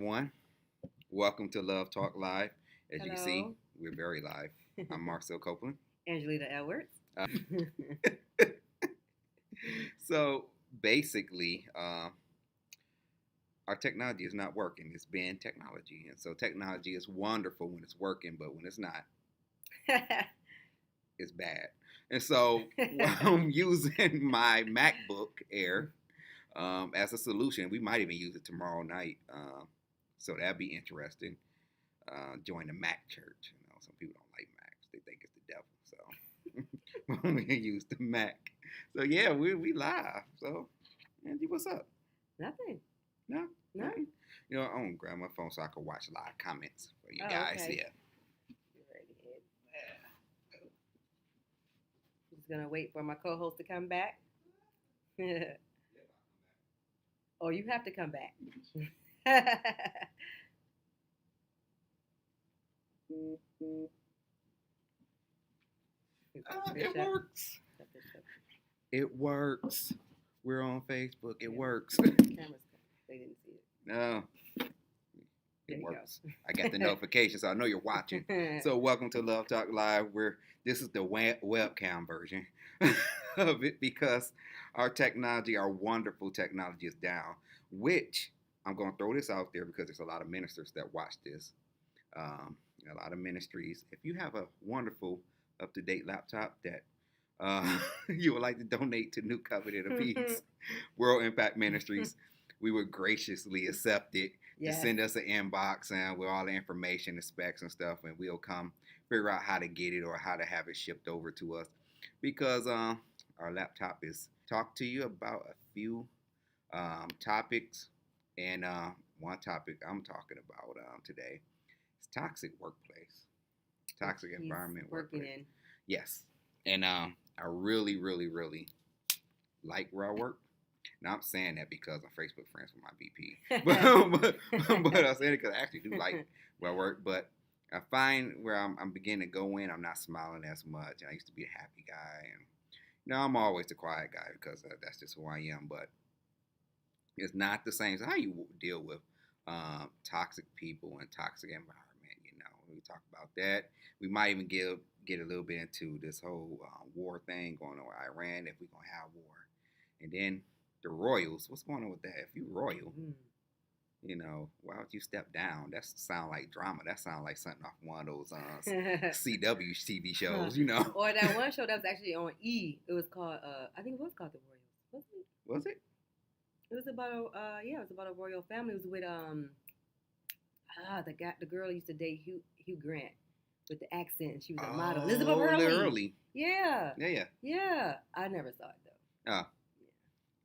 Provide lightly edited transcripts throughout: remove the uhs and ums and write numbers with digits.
One, welcome to Love Talk Live. As you can see, Hello, we're very live. I'm Marcel Copeland. Angelita Edwards. Uh, so basically, our technology is not working. It's banned technology, and so technology is wonderful when it's working, but when it's not, it's bad. And so I'm using my MacBook Air as a solution. We might even use it tomorrow night. So that'd be interesting. Join the Mac church. Some people don't like Macs; they think it's the devil. So we use the Mac. So yeah, we live. So Angie, what's up? Nothing. No, No. nothing. I'm gonna grab my phone so I can watch live comments for you Oh, guys. okay. Yeah. You're ready. Just gonna wait for my co-host to come back. Oh, you have to come back. It works. It works. We're on Facebook. It works. Cameras, they didn't see it. No, There it you works. I got the notification, so I know you're watching. So welcome to Love Talk Live. This is the webcam version of it because our technology, our wonderful technology, is down. Which I'm going to throw this out there because there's a lot of ministers that watch this. A lot of ministries. If you have a wonderful, up-to-date laptop that you would like to donate to New Covenant of Peace, World Impact Ministries, we would graciously accept it. Yes. Just send us an inbox and with all the information, the specs and stuff, and we'll come figure out how to get it or how to have it shipped over to us. Because our laptop is talk to you about a few topics, and one topic I'm talking about today is toxic workplace, toxic environment working workplace. in. Yes, and I really, really, really like where I work. Now I'm saying that because I'm Facebook friends with my VP, but I'm saying it because I actually do like where I work. But I find where I'm beginning to go in, I'm not smiling as much. I used to be a happy guy, and I'm always the quiet guy because that's just who I am. But it's not the same. So how you deal with toxic people and toxic environment? We talk about that. We might even get a little bit into this whole war thing going on with Iran. If we're gonna have war, and then the royals. What's going on with that? If you royal, why would you step down? That sound like drama. That sound like something off one of those CW TV shows. Or that one show that was actually on E. It was called. I think it was called The Royals. Was it? Was it? It was about it was about a royal family. It was with the girl who used to date Hugh Grant with the accent. She was a model. Elizabeth Hurley. Yeah. Yeah. I never saw it though. Oh.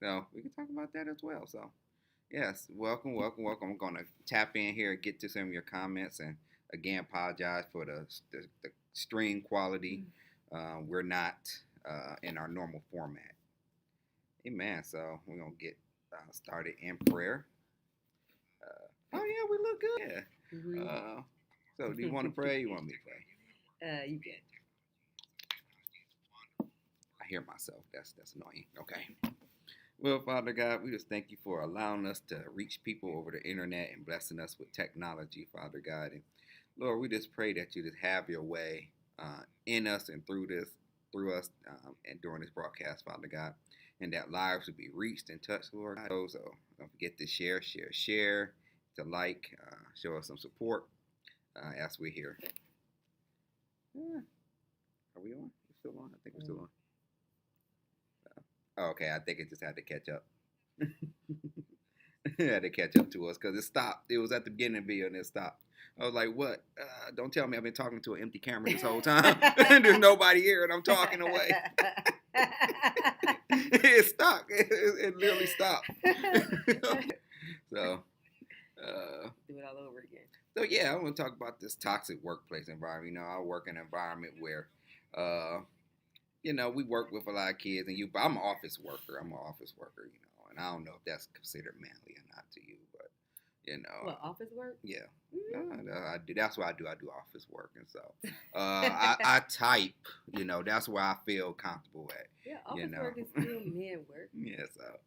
So we can talk about that as well. So yes, welcome. I'm gonna tap in here and get to some of your comments, and again apologize for the stream quality. We're not in our normal format. Amen. So we're gonna get started in prayer. Oh yeah, we look good. Yeah. Mm-hmm. So do you want to pray? Or you want me to pray? You can. I hear myself. That's annoying. Okay. Well, Father God, we just thank you for allowing us to reach people over the internet and blessing us with technology, Father God. And Lord, we just pray that you just have your way in us and through us, and during this broadcast, Father God, and that lives will be reached and touched, Lord God. So don't forget to share, to like, show us some support as we're here. Yeah. Are we on? We're still on? I think we're still on. Okay, I think it just had to catch up. It had to catch up to us because it stopped. It was at the beginning of the video and it stopped. I was like, what? Don't tell me I've been talking to an empty camera this whole time. There's nobody here and I'm talking away. It stopped. It literally stopped. So, do it all over again. So yeah, I want to talk about this toxic workplace environment. I work in an environment where, we work with a lot of kids, and I'm an office worker. And I don't know if that's considered manly or not to you, but What, office work? Yeah. Mm-hmm. I do. That's what I do. I do office work, and so I type. That's where I feel comfortable at. Yeah, office work is still men work. Yeah. So,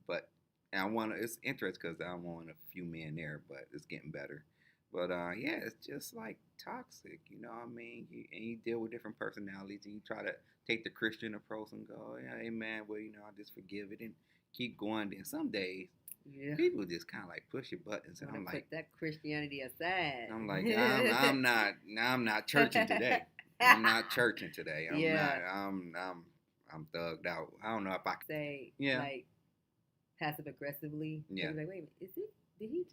but And it's interesting because I'm on a few men there, but it's getting better. But yeah, it's just like toxic, you know what I mean? And you deal with different personalities, and you try to take the Christian approach and go, yeah, hey man, well, you know, I just forgive it and keep going. Then some days, people just kind of like push your buttons, and I'm like, put that Christianity aside. I'm like, I'm not churching today. I'm not churching today. I'm thugged out. I don't know if I can say like passive aggressively. Yeah. Like, wait a minute, did he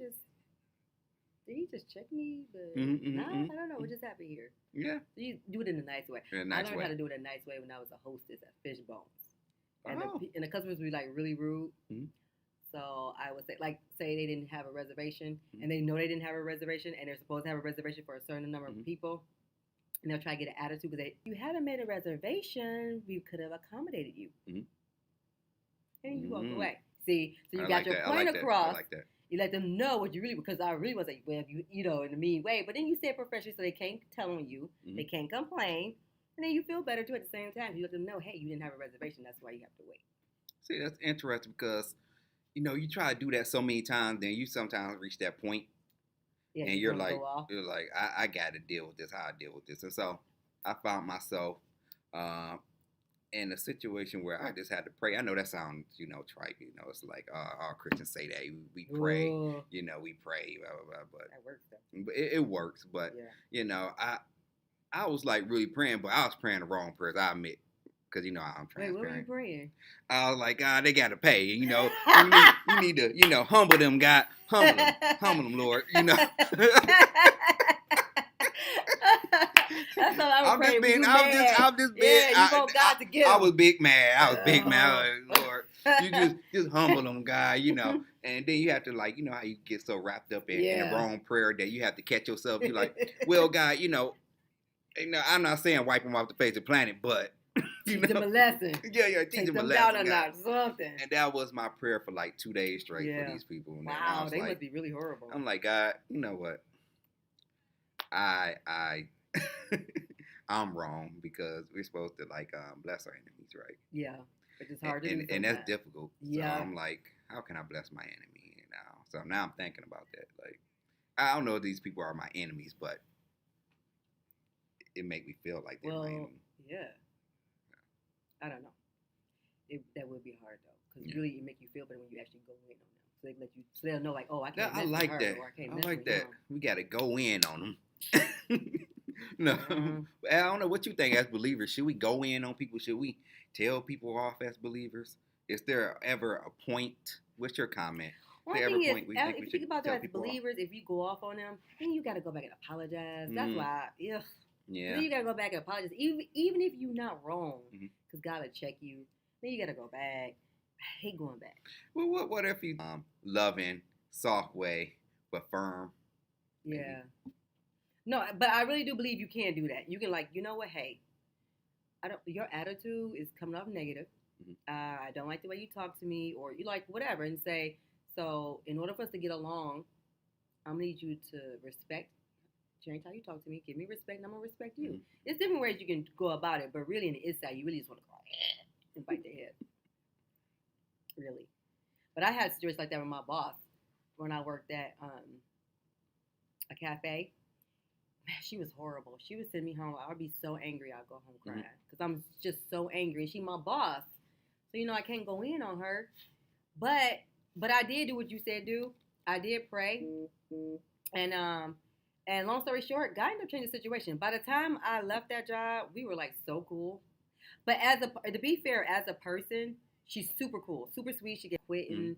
just check me? But no, I don't know what just happened here. Yeah. So you do it in a nice way. I learned how to do it in a nice way when I was a hostess at Fishbones. And the customers would be like really rude. Mm-hmm. So I would say they didn't have a reservation, and they know they didn't have a reservation, and they're supposed to have a reservation for a certain number of people. And they'll try to get an attitude because if you hadn't made a reservation, we could have accommodated you. Mm-hmm. And you walk away. See, so you got your point across. I like that. You let them know what you really, because I really was like, well, you know, in a mean way. But then you say it professionally so they can't tell on you. Mm-hmm. They can't complain. And then you feel better too at the same time. You let them know, hey, you didn't have a reservation. That's why you have to wait. See, that's interesting because, you know, you try to do that so many times, then you sometimes reach that point. Yeah, and you're like, I got to deal with this, how I deal with this. And so I found myself in a situation where I just had to pray. I know that sounds, you know, trite. You know, it's like all Christians say that we pray. Ooh. You know, we pray. Blah, blah, blah, but that works though. But it works. But you know, I was like really praying, but I was praying the wrong prayers. I admit. Because, you know, I'm transparent. Wait, what were you praying? I was like, God, they got to pay. You know, you need to, you know, humble them, God. Humble them, Lord. You know. That's what I was praying. I'm just being. Yeah, you want God to get them. I was big mad. I was big mad. I was like, Lord, you just humble them, God, you know. And then you have to, like, you know how you get so wrapped up in the wrong prayer that you have to catch yourself. You're like, well, God, you know, I'm not saying wipe them off the face of the planet, but. Teach them a lesson. Yeah, teach them a lesson. Down something. And that was my prayer for like 2 days straight for these people. And wow, they must be really horrible. I'm like, God, you know what? I'm wrong because we're supposed to like bless our enemies, right? Yeah, but it's hard to do. And that's difficult. Yeah. So I'm like, how can I bless my enemy now? So now I'm thinking about that. Like, I don't know if these people are my enemies, but it make me feel like they're my enemy. Yeah. I don't know. That would be hard though, because really it make you feel better when you actually go in on them. So they let you, so they'll know like, oh, I can't. I like that. I like that. We got to go in on them. No, I don't know what you think as believers. Should we go in on people? Should we tell people off as believers? Is there ever a point? What's your comment? One thing is, if you think about that as believers, if you go off on them, then you got to go back and apologize. That's why, yeah. Then you got to go back and apologize, even if you're not wrong. Mm-hmm. Because God will check you. Then you got to go back. I hate going back. Well, what if you loving, soft way, but firm? Yeah. Maybe? No, but I really do believe you can do that. You can like, you know what? Hey, your attitude is coming off negative. Mm-hmm. I don't like the way you talk to me, or you like whatever, and say, so in order for us to get along, I'm gonna need you to change how you talk to me, give me respect, and I'm gonna respect you. Mm-hmm. There's different ways you can go about it, but really in the inside, you really just want to go and bite their head. Really. But I had situations like that with my boss when I worked at a cafe. Man, she was horrible. She would send me home. I would be so angry. I'd go home crying because I'm just so angry. She my boss, so you know I can't go in on her. But I did do what you said do. I did pray, and long story short, God ended up changing the situation. By the time I left that job, we were like so cool. But to be fair, as a person, she's super cool, super sweet. She get quitting,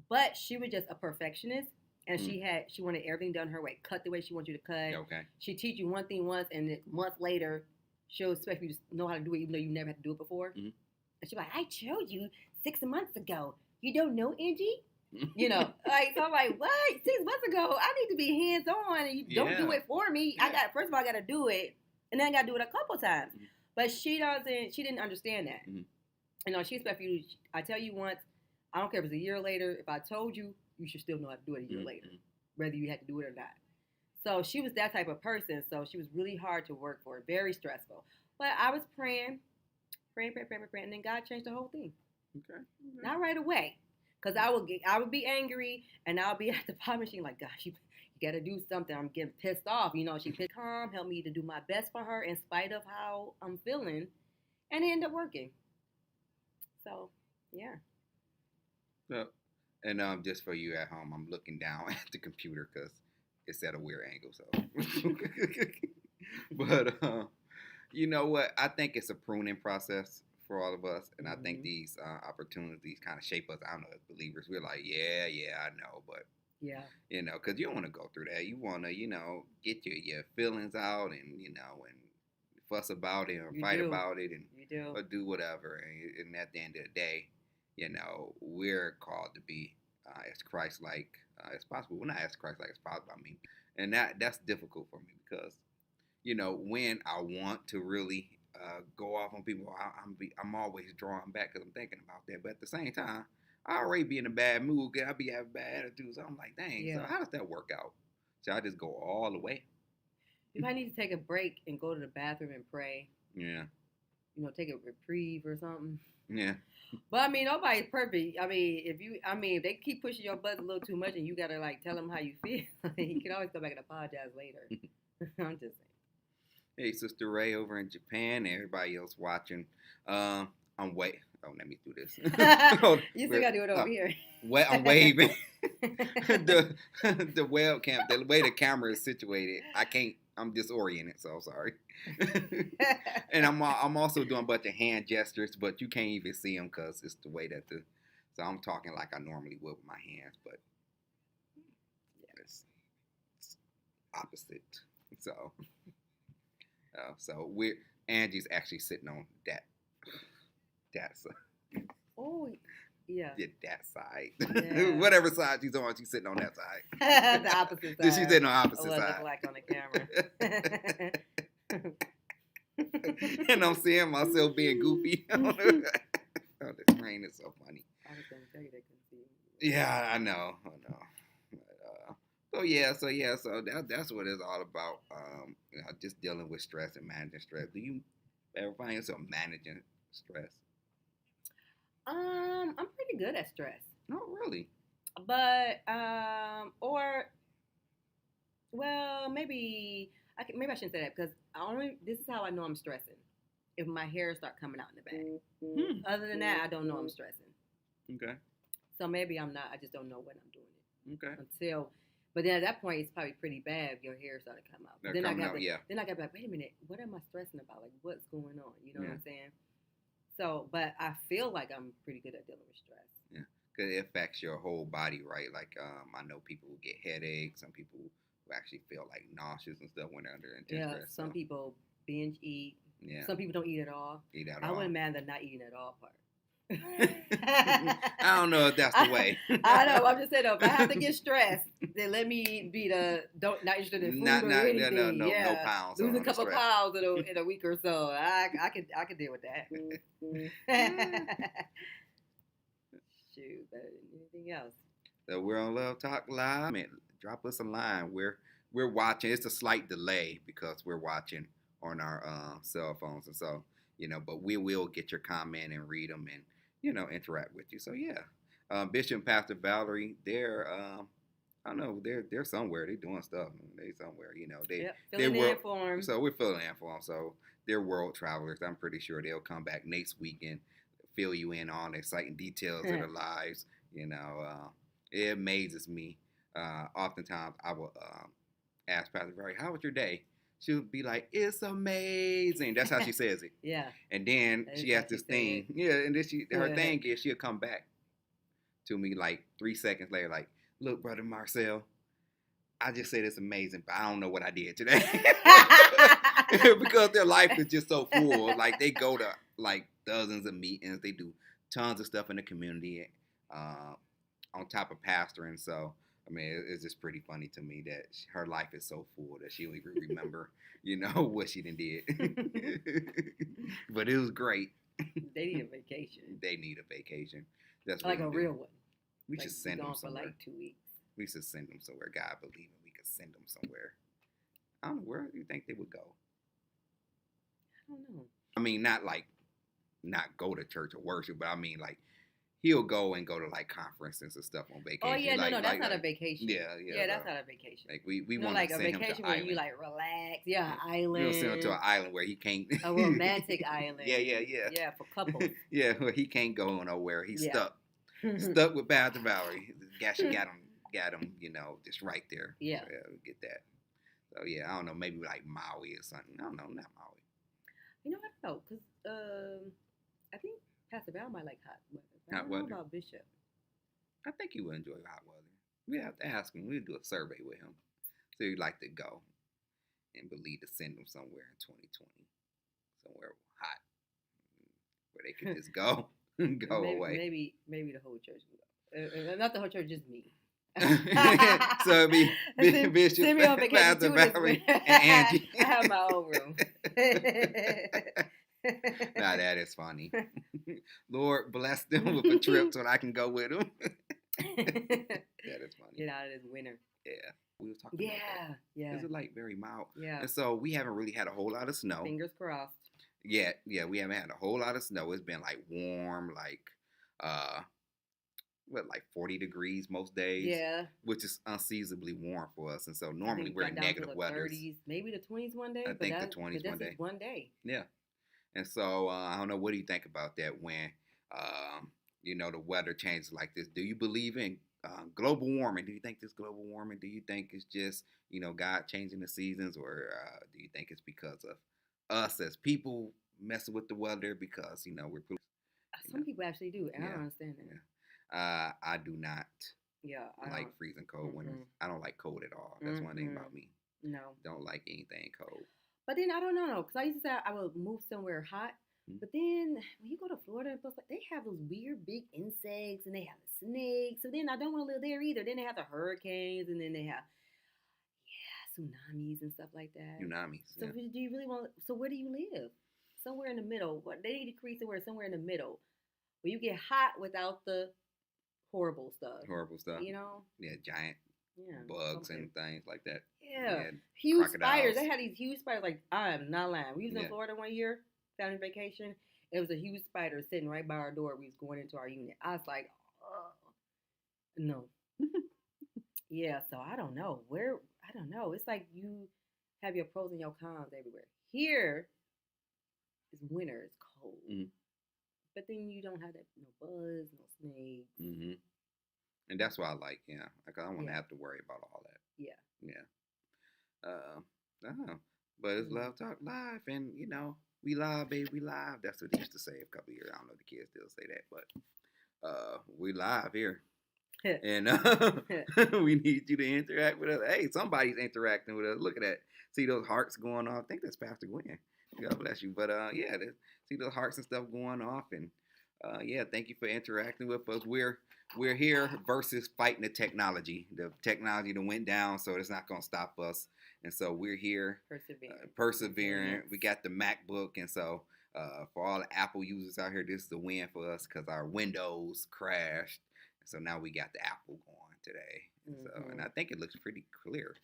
but she was just a perfectionist, and she wanted everything done her way, cut the way she wants you to cut. Okay. She teach you one thing once, and a month later, she'll expect you to know how to do it, even though you never had to do it before. Mm-hmm. And she's like, I showed you 6 months ago. You don't know, Angie? You know, like, so I'm like, what? 6 months ago, I need to be hands on, and you don't do it for me. Yeah. First of all, I got to do it, and then I got to do it a couple times. Mm-hmm. But she didn't understand that. Mm-hmm. You know, she expects you. I tell you once, I don't care if it's a year later. If I told you, you should still know how to do it a year later, whether you had to do it or not. So she was that type of person. So she was really hard to work for, very stressful. But I was praying, and then God changed the whole thing. Okay. Not right away. Cause I would be angry, and I'll be at the pop machine like, gosh, you gotta do something. I'm getting pissed off. You know, she pissed calm, help me to do my best for her in spite of how I'm feeling, and it ended up working. So, yeah. So, and just for you at home, I'm looking down at the computer because it's at a weird angle. So, but you know what? I think it's a pruning process for all of us, and I think these opportunities kind of shape us. I don't know, as believers, we're like, yeah, I know, but Yeah. you know, because you don't want to go through that. You want to, you know, get your feelings out, and you know, and fuss about it or You fight do. about it, and You do. or do whatever. And at the end of the day, you know, we're called to be as Christ-like as possible. Well, not as Christ-like as possible. I mean, and that's difficult for me because, you know, when I want to really go off on people, I'm always drawing back because I'm thinking about that. But at the same time, I already be in a bad mood. I be having bad attitude. So I'm like, dang. Yeah. So how does that work out? So I just go all the way. You might need to take a break and go to the bathroom and pray. Yeah. You know, take a reprieve or something. Yeah. But I mean, nobody's perfect. I mean, if they keep pushing your buttons a little too much, and you gotta like tell them how you feel, you can always go back and apologize later. I'm just saying. Hey, Sister Ray over in Japan, and everybody else watching. I'm Oh, let me do this. You still gotta do it over here. I'm waving. the webcam, the way the camera is situated, I can't. I'm disoriented, so sorry. And I'm also doing a bunch of hand gestures, but you can't even see them because it's the way that So I'm talking like I normally would with my hands, but it's opposite. So Angie's actually sitting on that side. Oh, yeah. That side. Yeah. Whatever side she's on, she's sitting on that side. The opposite side. She's sitting on the opposite what side. Look like on the camera. And I'm seeing myself being goofy. Oh, the screen is so funny. I was going to tell you they couldn't see you. Yeah, I know. But, so that's what it's all about. You know, just dealing with stress and managing stress. Do you ever find yourself managing stress? I'm pretty good at stress. No, really. But maybe I shouldn't say that because this is how I know I'm stressing. If my hair start coming out in the back. Mm-hmm. Other than that, I don't know I'm stressing. Okay. So maybe I'm not. I just don't know when I'm doing it. Okay. But then at that point, it's probably pretty bad if your hair started to come out. Then I got to be like, wait a minute, what am I stressing about? Like, what's going on? You know what I'm saying? So, but I feel like I'm pretty good at dealing with stress. Yeah, because it affects your whole body, right? Like, I know people who get headaches. Some people who actually feel like nauseous and stuff when they're under intense stress. Some people binge eat. Yeah. Some people don't eat at all. I wouldn't mind the not eating at all part. I don't know if that's the way. I know. I'm just saying though, if I have to get stressed, then let me be not interested in food or anything. No pounds. Lose a couple pounds in a week or so. I could deal with that. Shoot, better than anything else. So we're on Love Talk Live. I mean, drop us a line. We're watching. It's a slight delay because we're watching on our cell phones, and so but we will get your comment and read them and interact with you. So yeah, Bishop and Pastor Valerie, they're I don't know, they're somewhere. They're doing stuff. They somewhere, filling in for them. So we're filling in for them. So they're world travelers. I'm pretty sure they'll come back next weekend, fill you in on exciting details of their lives. It amazes me. Oftentimes I will ask Pastor Valerie, "How was your day?" She'll be like, "It's amazing." That's how she says it. Yeah. And then she has this thing. Yeah. And then her thing is she'll come back to me like 3 seconds later, like, "Look, Brother Marcel, I just said it's amazing, but I don't know what I did today." Because their life is just so full. Like they go to like dozens of meetings. They do tons of stuff in the community on top of pastoring. So I mean, it's just pretty funny to me that her life is so full that she don't even remember, what she done did. But it was great. They need a vacation. They need a vacation. That's like a real one. We should send them somewhere. For like 2 weeks. We should send them somewhere. God believe it. We could send them somewhere. I don't know. Where do you think they would go? I don't know. I mean, not go to church or worship, but I mean like he'll go to like conferences and stuff on vacation. Oh yeah, like, no, that's not a vacation. Yeah, Yeah, that's not a vacation. Like we no, want like to a send him to vacation an where island. you like relax. Yeah, island. We don't send him to an island where he can't. A romantic island. Yeah. Yeah, for couples. Yeah, where he can't go nowhere. He's Yeah. stuck with Bath and Valerie. She got him, just right there. Yeah. So, we get that. So yeah, I don't know, maybe like Maui or something. I don't know, not Maui. I don't know, because I think Pastor Val might like hot weather. I Hot don't weather? know about Bishop. I think he would enjoy hot weather. We have to ask him. We'll do a survey with him. So he'd like to go and believe to send him somewhere in 2020. Somewhere hot. Where they can just go away. Maybe the whole church can go. Not the whole church, just me. So it'd be Bishop, send me on vacation Pastor too this Valerie, week. and Angie. I have my own room. Now that is funny. Lord bless them with a trip so that I can go with them. That is funny. Get out of this winter. Yeah. We were talking about that. Yeah. It's like very mild. Yeah. And so we haven't really had a whole lot of snow. Fingers crossed. Yeah, we haven't had a whole lot of snow. It's been like warm, like 40 degrees most days. Yeah. Which is unseasonably warm for us. And so I normally think we're got in down to negative the weather. 30s, maybe the 20s one day. I think the 20s one day. One day. Yeah. And so I don't know, what do you think about that when the weather changes like this? Do you believe in global warming? Do you think this global warming? Do you think it's just God changing the seasons, or do you think it's because of us as people messing with the weather because we're Some people actually do, and I don't understand that. Yeah. I do not like freezing cold winters. I don't like cold at all. That's one thing about me. No. Don't like anything cold. But then I don't know, because I used to say I would move somewhere hot. But then when you go to Florida and stuff, they have those weird big insects and they have the snakes. So then I don't want to live there either. Then they have the hurricanes, and then they have tsunamis and stuff like that. Tsunamis. So do you really want? So where do you live? Somewhere in the middle. What they need to create somewhere in the middle, where you get hot without the horrible stuff. Yeah, giant bugs and things like that. Yeah, huge crocodiles. spiders. They had these huge spiders. Like, I am not lying. We was in Florida one year, family vacation. It was a huge spider sitting right by our door. We was going into our unit. I was like, oh, no. Yeah, so I don't know. I don't know. It's like you have your pros and your cons everywhere. Here, it's winter. It's cold. Mm-hmm. But then you don't have that no buzz, no snakes. Mm-hmm. And that's what I like, Like, I don't want to have to worry about all that. Yeah. I don't know. But it's Love Talk Live, and, we live, baby, we live. That's what they used to say a couple of years. I don't know if the kids still say that, but we live here. And we need you to interact with us. Hey, somebody's interacting with us. Look at that. See those hearts going off? I think that's Pastor Gwen. God bless you. But see those hearts and stuff going off. And thank you for interacting with us. We're here versus fighting the technology. The technology that went down, so it's not going to stop us. And so we're here persevering. We got the MacBook. And so for all the Apple users out here, this is a win for us because our Windows crashed. So now we got the Apple going today. And I think it looks pretty clear.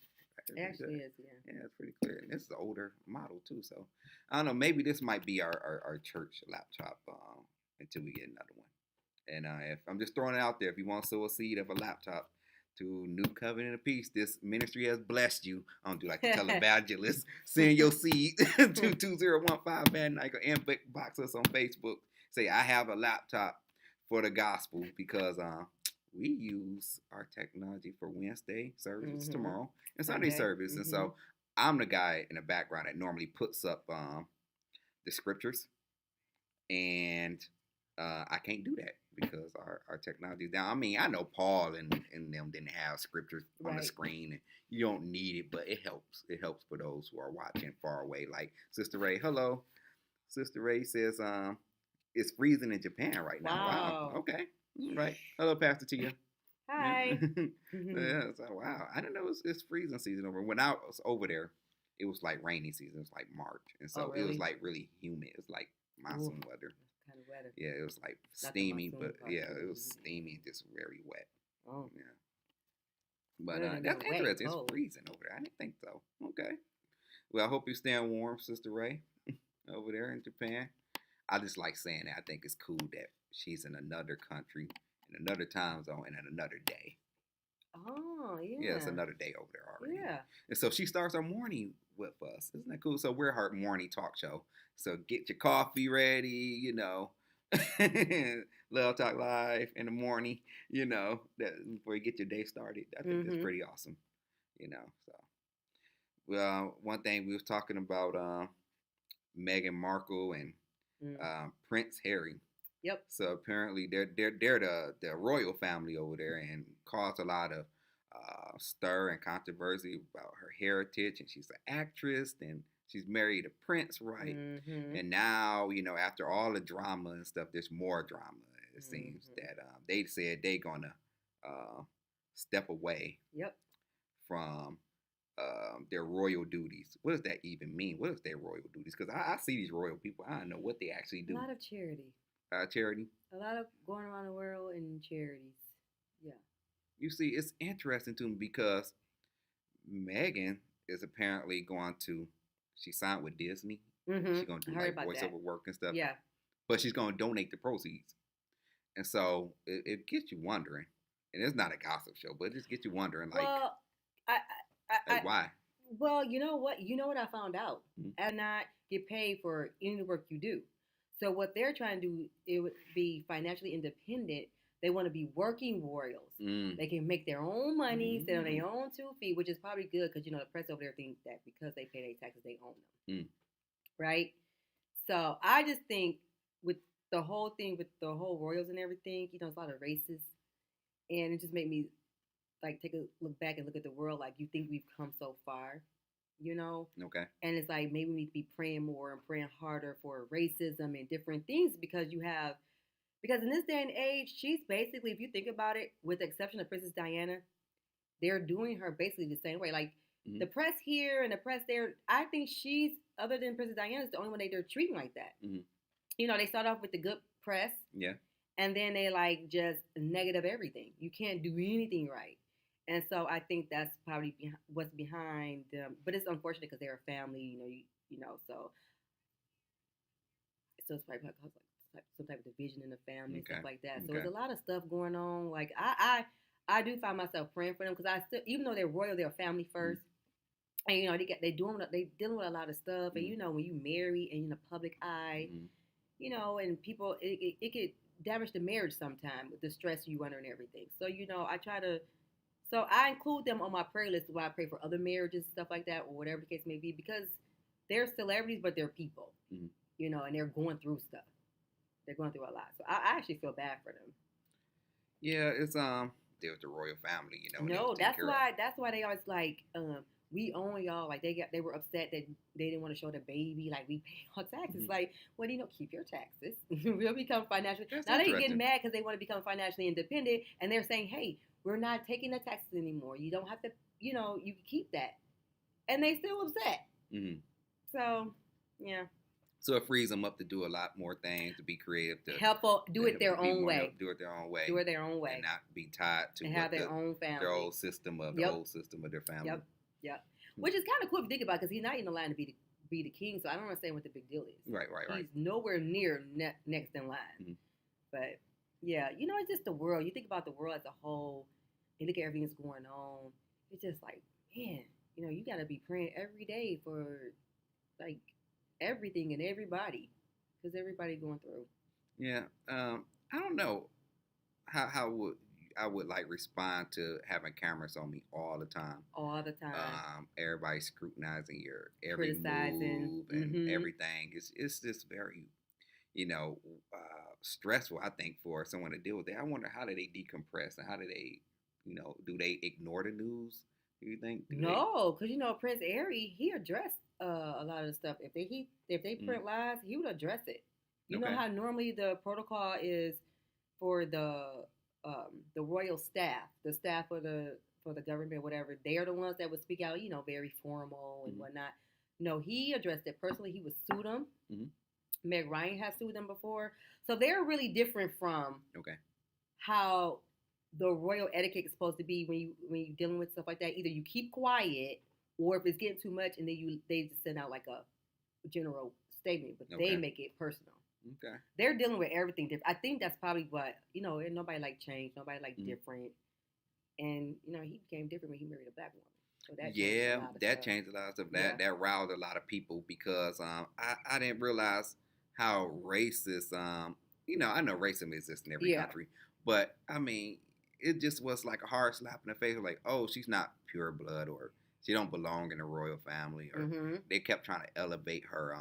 It actually is, yeah. Yeah, it's pretty clear. And this is an older model too. So I don't know, maybe this might be our church laptop until we get another one. And if I'm just throwing it out there, if you want to sow a seed of a laptop to New Covenant of Peace, this ministry has blessed you. I don't do like the televangelist. Send your seed to 2015 Van Dyke, or inbox us on Facebook. Say, I have a laptop for the gospel, because we use our technology for Wednesday service tomorrow and Sunday service. And so I'm the guy in the background that normally puts up the scriptures, and I can't do that because our technology is down. I mean, I know Paul and them didn't have scriptures on the screen, and you don't need it, but it helps. It helps for those who are watching far away. Like Sister Ray, hello. Sister Ray says it's freezing in Japan right now. Wow. Okay. All right. Hello, Pastor Tia. Hi. Yeah. So, wow. I didn't know it's freezing season over. When I was over there, it was like rainy season. It was like March. And so it was like really humid. It was like monsoon weather. Kind of weather. Yeah, it was like steamy, but it was steamy, just very wet. Oh. Yeah. But that's interesting. It's freezing over there. I didn't think so. Okay. Well, I hope you're staying warm, Sister Ray, over there in Japan. I just like saying that. I think it's cool that she's in another country, in another time zone, and in another day. Oh, Yeah, it's yeah. another day over there already. Yeah. And so she starts her morning with us. Isn't that cool? So we're her morning talk show. So get your coffee ready, Love Talk Live in the morning, that before you get your day started. I think that's Mhm. pretty awesome, So, well, one thing we was talking about Meghan Markle and Mm. Prince Harry. Yep. So apparently they're the royal family over there and caused a lot of stir and controversy about her heritage, and she's an actress and she's married a prince, right? Mhm. And now after all the drama and stuff, there's more drama. It seems Mhm. that they said they're gonna step away Yep. from their royal duties. What does that even mean? What is their royal duties? Because I see these royal people, I don't know what they actually A do. lot of charity. Charity. A lot of going around the world in charities. Yeah. You see, it's interesting to me because Megan is apparently going to. She signed with Disney. She's Mhm. gonna I do heard like about that. voiceover work and stuff, Yeah. but she's gonna donate the proceeds. And so it gets you wondering. And it's not a gossip show, but it just gets you wondering, Well, I, like why? well, you know what? You know what I found out? Mm-hmm. And not get paid for any work you do. So what they're trying to do, it would be financially independent. They want to be working royals. Mm. They can make their own money, stand on Mm. their own 2 feet, which is probably good because the press over there thinks that because they pay their taxes, they own them, right? So I just think with the whole thing, with the whole royals and everything, it's a lot of races, and it just made me like take a look back and look at the world. Like you think we've come so far, Okay. and it's like maybe we need to be praying more and praying harder for racism and different things because in this day and age, she's basically, if you think about it, with the exception of Princess Diana, they're doing her basically the same way. Like the press here and the press there, I think she's, other than Princess Diana, is the only one they're treating like that. They start off with the good press. Yeah. And then they like just negative everything. You can't do anything right. And so I think that's probably what's behind them. But it's unfortunate because they're a family, so it's probably because like some type of division in the family and stuff like that. So there's a lot of stuff going on. Like I do find myself praying for them because I still, even though they're royal, they're family first. And they dealing with a lot of stuff. And when you marry and you're in the public eye, and people, it could damage the marriage sometime with the stress you under and everything. So I include them on my prayer list when I pray for other marriages, stuff like that, or whatever the case may be, because they're celebrities, but they're people, and they're going through stuff. They're going through a lot. So I actually feel bad for them. Yeah, it's they're with the royal family, No, that's why they always like we own y'all. Like they were upset that they didn't want to show the baby. Like we pay our taxes. Like, well, keep your taxes. We'll become financially. Now they get mad because they want to become financially independent, and they're saying, "Hey, we're not taking the taxes anymore. You don't have to. You can keep that." And they still upset. So, yeah. So it frees them up to do a lot more things, to be creative, to do it their own way. Do it their own way. Do it their own way. And not be tied to have their own family. Their old system of the old system of their family. Yep. Which is kind of cool if you think about it, because he's not even in line to be the king, so I don't understand what the big deal is. Right. He's nowhere near next in line. But, yeah, it's just the world. You think about the world as a whole, and look at everything that's going on. It's just like, man, you got to be praying every day for, like, everything and everybody, because everybody going through. Yeah. I don't know how would I would like respond to having cameras on me all the time. All the time. Everybody scrutinizing your every move and everything. It's just very, stressful. I think for someone to deal with that. I wonder, how do they decompress, and how do they, do they ignore the news? Do you think? No, because Prince Harry, he addressed a lot of the stuff. If they print lies, he would address it. You know how normally the protocol is for the royal staff, the staff for the government, whatever. They're the ones that would speak out, very formal and whatnot. No, he addressed it personally. He would sue them. Meg Ryan has sued them before, so they're really different from how the royal etiquette is supposed to be when you dealing with stuff like that. Either you keep quiet, or if it's getting too much, and then they just send out like a general statement, but they make it personal. Okay. They're dealing with everything different. I think that's probably what and nobody like change, nobody like Mhm. different, and he became different when he married a black woman. So that changed a Yeah, lot of that stuff. changed a lot of stuff. Yeah. That riled a lot of people because I didn't realize how racist I know racism exists in every Yeah. country, but I mean it just was like a hard slap in the face. Like, oh, she's not pure blood, or she don't belong in the royal family, or Mm-hmm. they kept trying to elevate her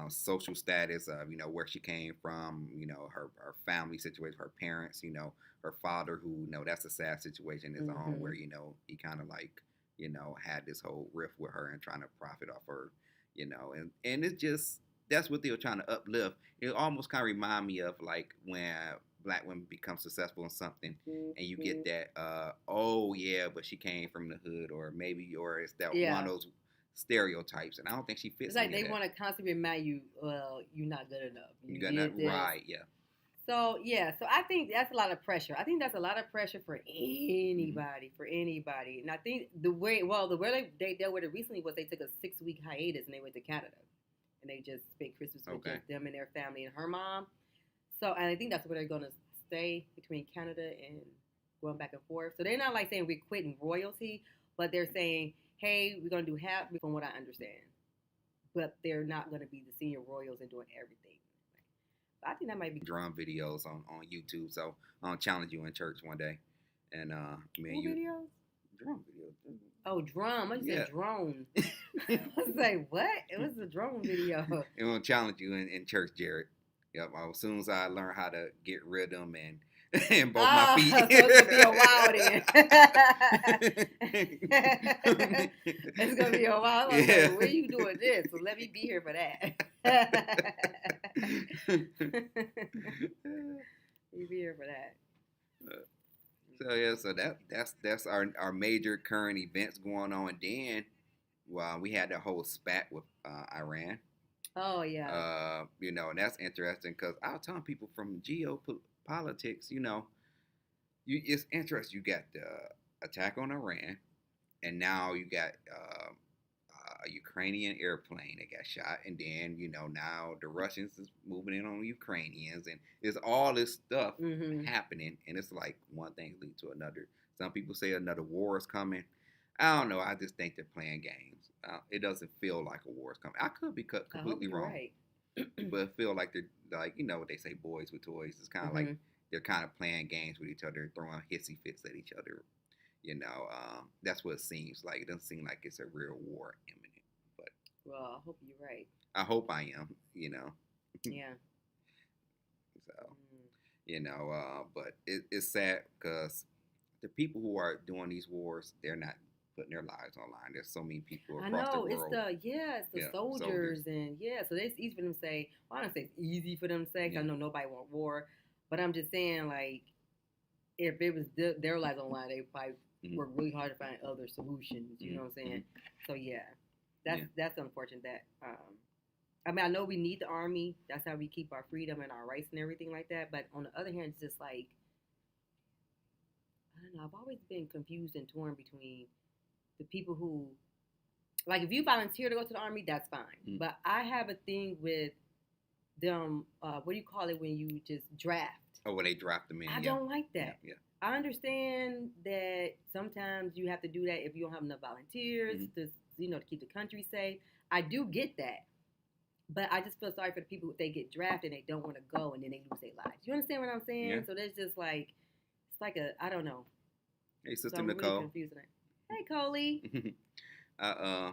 social status of where she came from, her family situation, her parents, her father, who that's a sad situation in his own, where he kind of like had this whole riff with her and trying to profit off her, and it's just that's what they were trying to uplift. It almost kind of remind me of like when black women become successful in something, and you get that oh yeah, but she came from the hood, or maybe, or it's that one of those stereotypes, and I don't think she fits. It's like they want to constantly remind you, well, you're not good enough. You got that right, yeah. So I think that's a lot of pressure. I think that's a lot of pressure for anybody, And I think the way they dealt with it recently was they took a 6-week hiatus and they went to Canada, and they just spent Christmas with just them and their family and her mom. So, and I think that's where they're going to stay, between Canada and going back and forth. So they're not like saying we're quitting royalty, but they're saying, hey, we're going to do half, from what I understand. But they're not going to be the senior royals and doing everything. I think that might be drum videos on YouTube. So I'll challenge you in church one day, and videos. Drum videos. Oh, drum! I just said drone. I was like, what? It was a drone video. It will challenge you in church, Jared. Yep. As soon as I learn how to get rhythm and both my feet. So it's gonna be a while then. It's gonna be a while. Like, yeah. Where you doing this? So let me be here for that. You be here for that. So that's our major current events going on. And then, well, we had that whole spat with Iran. Oh yeah. And that's interesting because I was telling people from geopolitics, it's interesting. You got the attack on Iran, and now you got a Ukrainian airplane that got shot, and then now the Russians is moving in on Ukrainians, and there's all this stuff happening, and it's like one thing leads to another. Some people say another war is coming. I don't know. I just think they're playing games. It doesn't feel like a war is coming. I could be completely wrong, right. But it feel like they're like what they say, boys with toys. It's kind of like they're kind of playing games with each other, throwing hissy fits at each other. That's what it seems like. It doesn't seem like it's a real war imminent. But well, I hope you're right. I hope I am. Yeah. So, but it's sad because the people who are doing these wars, they're not putting their lives online. There's so many people across the world. It's the soldiers, and so it's easy for them to say. Well, I don't say it's easy for them to say, 'cause I know nobody want war, but I'm just saying, like, if it was their lives online, they probably work really hard to find other solutions. You know what I'm saying? So that's unfortunate. That I mean, I know we need the army. That's how we keep our freedom and our rights and everything like that. But on the other hand, it's just like, I don't know. I've always been confused and torn between the people who, like, if you volunteer to go to the army, that's fine. But I have a thing with them. What do you call it when you just draft? Oh, when they draft them in. I don't like that. Yeah. I understand that sometimes you have to do that if you don't have enough volunteers to keep the country safe. I do get that. But I just feel sorry for the people if they get drafted and they don't want to go and then they lose their lives. You understand what I'm saying? Yeah. So there's just like, it's like I don't know. Hey, Sister so I'm Nicole. Really confused. Hey, Coley. I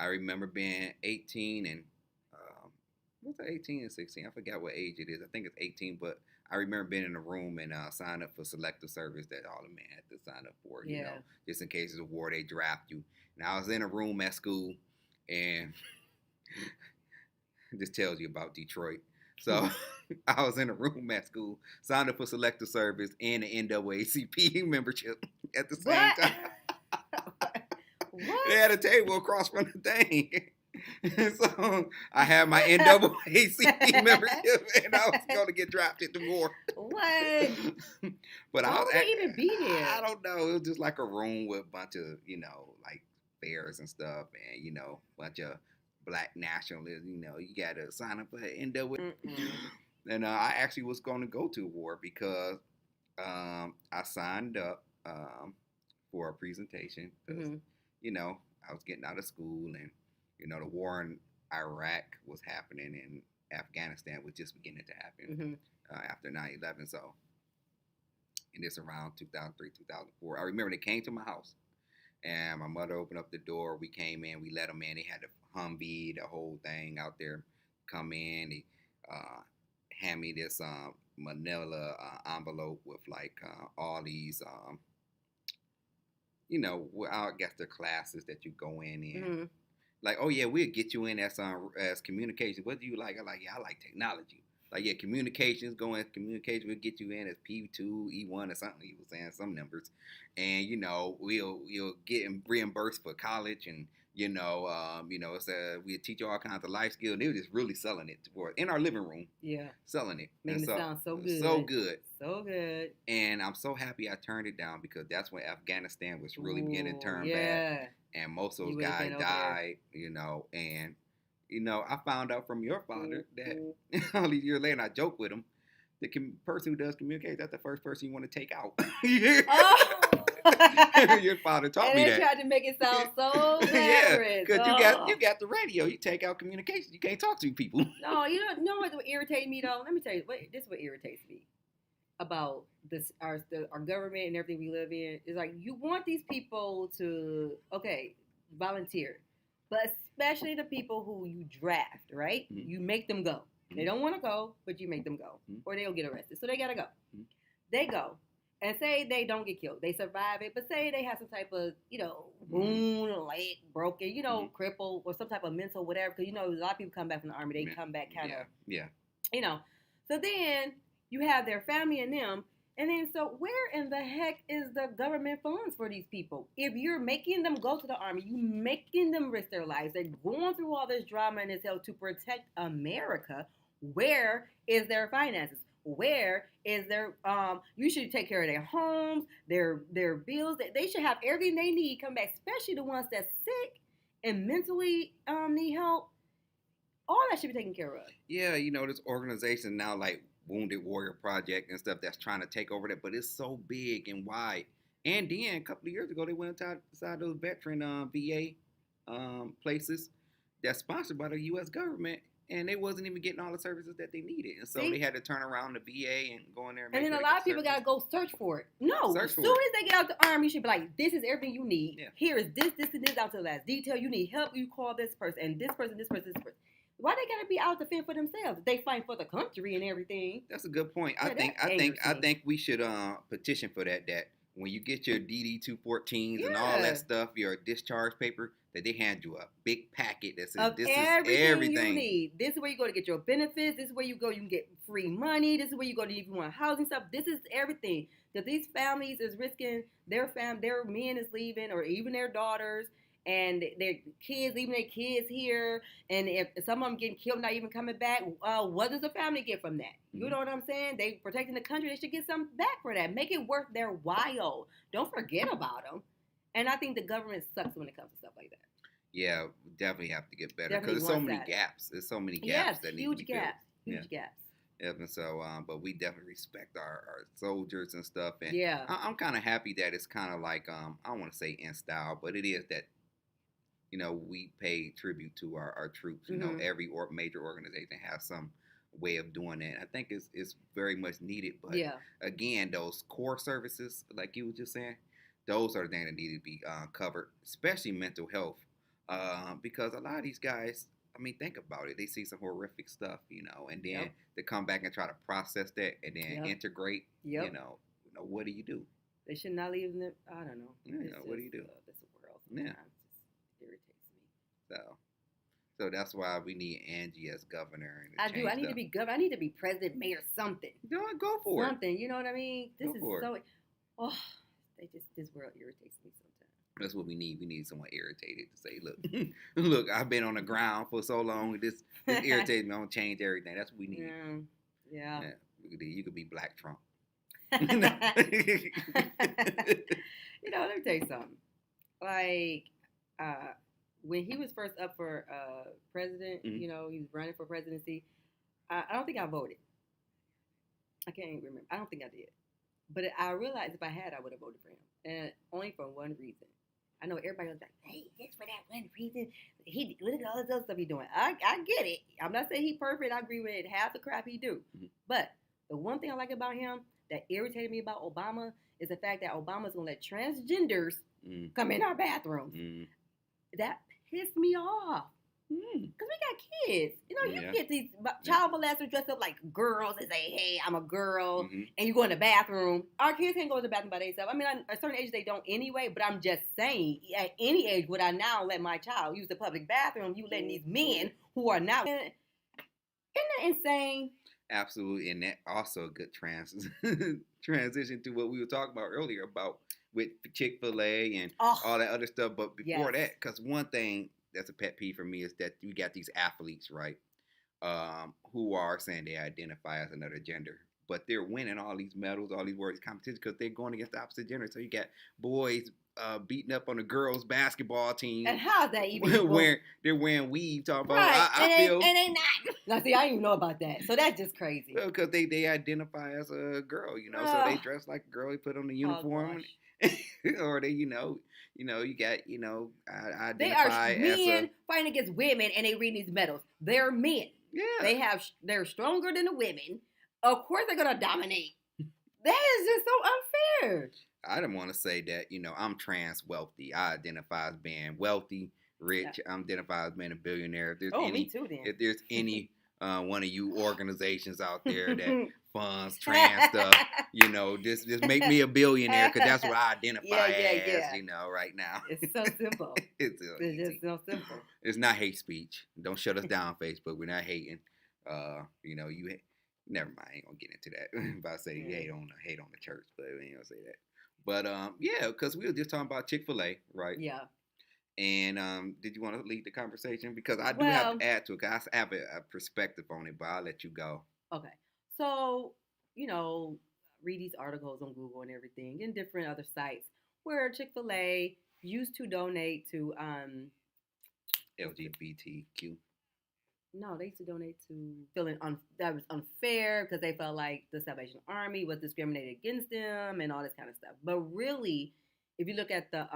remember being 18 and what's that, 18 and 16? I forgot what age it is. I think it's 18, but I remember being in a room and sign up for selective service that all the men had to sign up for. You know, just in case it's a war, they draft you. And I was in a room at school, and this tells you about Detroit. So I was in a room at school, signed up for selective service and the NAACP membership at the same time. What? They had a table across from the thing. And so I had my NAACP membership, and I was going to get drafted to war. What? But why would they even be there? I don't know. It was just like a room with a bunch of, like fairs and stuff, and a bunch of black nationalism. You know, you got to sign up for the NWA. Mm-mm. And I actually was going to go to war because I signed up for a presentation because, Mhm. you know, I was getting out of school and, you know, the war in Iraq was happening and Afghanistan was just beginning to happen Mhm. after 9/11. So, and it's around 2003, 2004. I remember they came to my house and my mother opened up the door. We came in, we let them in. They had the Humvee, the whole thing out there. Come in, they hand me this manila envelope with like all these, you know, I guess the classes that you go in. Mhm. Like, oh yeah, we'll get you in as communication. What do you like? I like, yeah, I like technology. Like, yeah, communications, going communication, we'll get you in as P2, E1 or something. He was saying some numbers, and you know, we'll get reimbursed for college, and you know, it's we'll teach you all kinds of life skills. And they were just really selling it for in our living room, Yeah. selling it, Making and it sound so good. so good. So good. And I'm so happy I turned it down because that's when Afghanistan was really beginning to turn bad Yeah. and most of You those ain't guys been over there. died, you know, and you know, I found out from your father that all these years later, and I joke with him, the person who does communicate, that's the first person you want to take out. Oh. Your father taught And me they that. tried to make it sound so Yeah, glamorous. because Oh. you got the radio, you take out communication, you can't talk to people. No, you know what would irritate me though? Let me tell you, this is what irritates me about this our government and everything we live in. Is like you want these people to volunteer, but especially the people who you draft, right? Mhm. You make them go. They don't want to go, but you make them go, or they'll get arrested. So they gotta go. They go. And say they don't get killed, they survive it, but say they have some type of, wound, leg broken, crippled, or some type of mental whatever. Because a lot of people come back from the army, they come back kind of, yeah. So then you have their family and them, and then so where in the heck is the government funds for these people? If you're making them go to the army, you making them risk their lives, they're going through all this drama and this hell to protect America. Where is their finances? Where is their you should take care of their homes, their bills. They should have everything they need come back, especially the ones that's sick and mentally need help. All that should be taken care of. Yeah, this organization now like Wounded Warrior Project and stuff that's trying to take over that, but it's so big and wide. And then a couple of years ago they went inside those veteran VA places that's sponsored by the US government, and they wasn't even getting all the services that they needed. And so they had to turn around the VA and go in there. And then a lot of people got to go search for it. No, as soon as they get out the army, you should be like, this is everything you need. Yeah. Here is this, and this out to the last detail. You need help, you call this person, and this person, this person, this person. Why they gotta be out to fend for themselves? They fight for the country and everything. That's a good point. I think we should petition for that. That when you get your DD 214s and all that stuff, your discharge paper, that they hand you a big packet that says this is everything you need. This is where you go to get your benefits. This is where you go. You can get free money. This is where you go to if you want housing stuff. This is everything that these families is risking. Their men is leaving, or even their daughters. And their kids, leaving their kids here, and if some of them getting killed, not even coming back, what does the family get from that? You know what I'm saying? They protecting the country. They should get something back for that. Make it worth their while. Don't forget about them. And I think the government sucks when it comes to stuff like that. Yeah, we definitely have to get better because there's so many gaps. There's so many gaps that need to be filled. Huge gaps. Yeah, and so, but we definitely respect our soldiers and stuff. And yeah, I'm kind of happy that it's kind of like I don't want to say in style, but it is that. We pay tribute to our troops. Every major organization has some way of doing that. I think it's very much needed. But again, those core services, like you were just saying, those are the things that need to be covered, especially mental health, because a lot of these guys, I mean, think about it. They see some horrific stuff, and then they come back and try to process that and then integrate. What do you do? They should not leave them. I don't know. What do you do? That's the world. Sometimes. So that's why we need Angie as governor. I need to be governor. I need to be president, mayor, something. Go for something. You know what I mean? This is so. Oh, this world irritates me sometimes. That's what we need. We need someone irritated to say, look, I've been on the ground for so long. This irritates me. I'm gonna change everything. That's what we need. Yeah. You could be Black Trump. Let me tell you something. Like, when he was first up for president, Mhm. you know, he was running for presidency. I don't think I voted. I can't even remember. I don't think I did. But I realized if I had, I would have voted for him, and only for one reason. I know everybody was like, "Hey, just for that one reason, he look at all this other stuff he's doing." I get it. I'm not saying he's perfect. I agree with half the crap he do. Mhm. But the one thing I like about him that irritated me about Obama is the fact that Obama's gonna let transgenders Mm. come in our bathrooms. Mm. That pissed me off. Mm. Cause we got kids, you know. You Yeah. get these child molesters dressed up like girls and say, "Hey, I'm a girl," Mhm. and you go in the bathroom. Our kids can't go to the bathroom by themselves. I mean, at a certain age they don't anyway. But I'm just saying, at any age would I now let my child use the public bathroom? You letting these men who are not? Isn't that insane? Absolutely, and that also a good transition to what we were talking about earlier about with Chick-fil-A and Oh, all that other stuff. But before yes. that, because one thing that's a pet peeve for me is that you got these athletes, right, who are saying they identify as another gender, but they're winning all these medals, all these world competitions because they're going against the opposite gender. So you got boys beating up on the girls basketball team. And how's that even? They're wearing weave. Talking about Right, I feel and they not. Now, see, I didn't even know about that. So that's just crazy. well, because they identify as a girl, you know, so they dress like a girl. They put on the uniform, or they, you got, they are identify as men fighting against women, and they read these medals. They're men. yeah. They're stronger than the women. Of course, they're gonna dominate. That is just so unfair. I didn't want to say that, I'm trans wealthy. I identify as being wealthy, rich. I identify as being a billionaire. Me too. Then if there's any one of you organizations out there that funds trans stuff, just make me a billionaire because that's what I identify as, right now. It's so simple. It's just so simple. It's not hate speech. Don't shut us down, Facebook. We're not hating. You never mind. I ain't gonna get into that. If I say you hate on the church, but we ain't gonna say that. But yeah, because we were just talking about Chick-fil-A, right? Yeah. And did you want to lead the conversation? Because I do have to add to it. Cause I have a perspective on it, but I'll let you go. Okay. So, read these articles on Google and everything and different other sites where Chick-fil-A used to donate to LGBTQ. No, they used to donate to feeling that was unfair because they felt like the Salvation Army was discriminated against them and all this kind of stuff. But really, if you look at the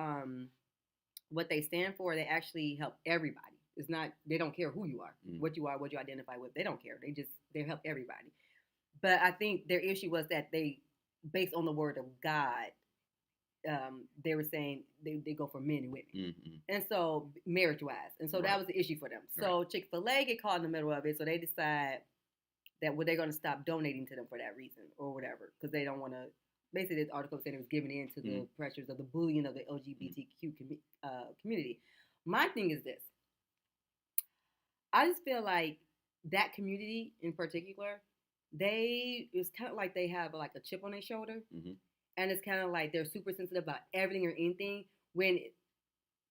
what they stand for, they actually help everybody. It's not they don't care who you are, what you identify with. They don't care. They help everybody. But I think their issue was that they, based on the word of God, they were saying they go for men and women, and so marriage wise, and so that was the issue for them. So Chick-fil-A get caught in the middle of it, so they decide that they're going to stop donating to them for that reason or whatever, because they don't want to. Basically, this article said it was giving in to the pressures of the bullying of the LGBTQ community. My thing is this: I just feel like that community in particular, it's kind of like they have like a chip on their shoulder. And it's kind of like they're super sensitive about everything or anything. When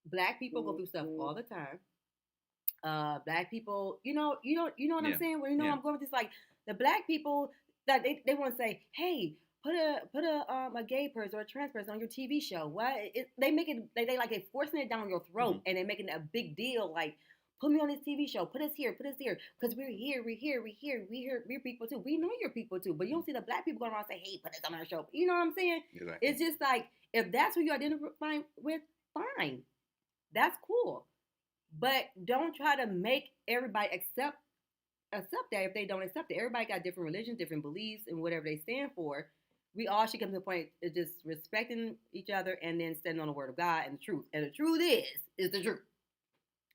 Black people go through stuff all the time, Black people, you know what I'm saying? Well, I'm going with this, like the Black people that they want to say, hey, put a gay person or a trans person on your TV show. What they make it? They like they forcing it down your throat, and they're making a big deal like. Put me on this TV show. Put us here, because we're here. We're people too. We know you're people too, but you don't see the Black people going around and say, "Hey, put us on our show." You know what I'm saying? Exactly. It's just like if that's who you identify with, fine, that's cool, but don't try to make everybody accept that if they don't accept it. Everybody got different religions, different beliefs, and whatever they stand for. We all should come to the point of just respecting each other and then standing on the word of God and the truth. And the truth is the truth.